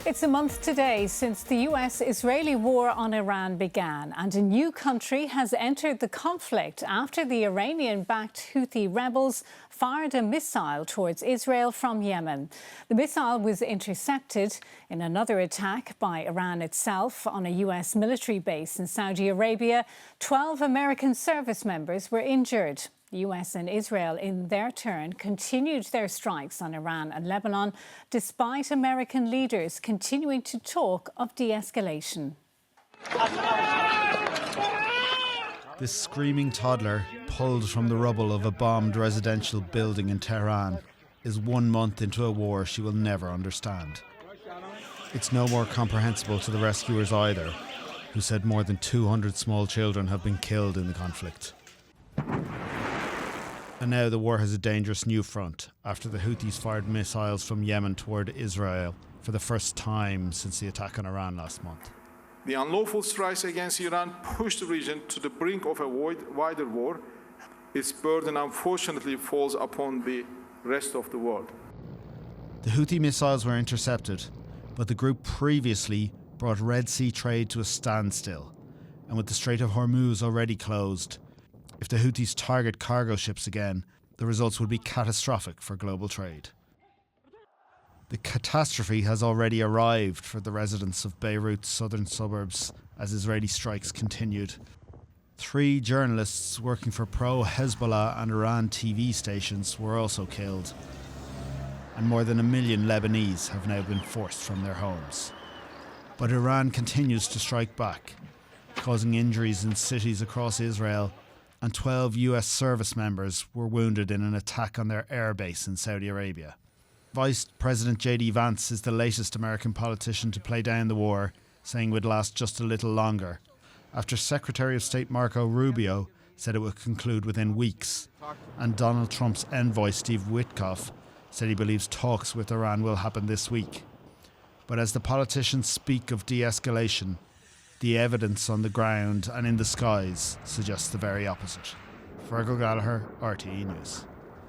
It's a month today since the US-Israeli war on Iran began, and a new country has entered the conflict after the Iranian-backed Houthi rebels fired a missile towards Israel from Yemen. The missile was intercepted in another attack by Iran itself on a US military base in Saudi Arabia. 12 American service members were injured. The US and Israel, in their turn, continued their strikes on Iran and Lebanon, despite American leaders continuing to talk of de-escalation. This screaming toddler, pulled from the rubble of a bombed residential building in Tehran, is 1 month into a war she will never understand. It's no more comprehensible to the rescuers either, who said more than 200 small children have been killed in the conflict. And now the war has a dangerous new front after the Houthis fired missiles from Yemen toward Israel for the first time since the attack on Iran last month. The unlawful strikes against Iran pushed the region to the brink of a wider war. Its burden unfortunately falls upon the rest of the world. The Houthi missiles were intercepted, but the group previously brought Red Sea trade to a standstill. And with the Strait of Hormuz already closed, if the Houthis target cargo ships again, the results would be catastrophic for global trade. The catastrophe has already arrived for the residents of Beirut's southern suburbs as Israeli strikes continued. 3 journalists working for pro-Hezbollah and Iran TV stations were also killed. And more than 1 million Lebanese have now been forced from their homes. But Iran continues to strike back, causing injuries in cities across Israel, and 12 US service members were wounded in an attack on their airbase in Saudi Arabia. Vice President J.D. Vance is the latest American politician to play down the war, saying it would last just a little longer, after Secretary of State Marco Rubio said it would conclude within weeks, and Donald Trump's envoy Steve Witkoff said he believes talks with Iran will happen this week. But as the politicians speak of de-escalation, the evidence on the ground and in the skies suggests the very opposite. Fergal Gallagher, RTE News.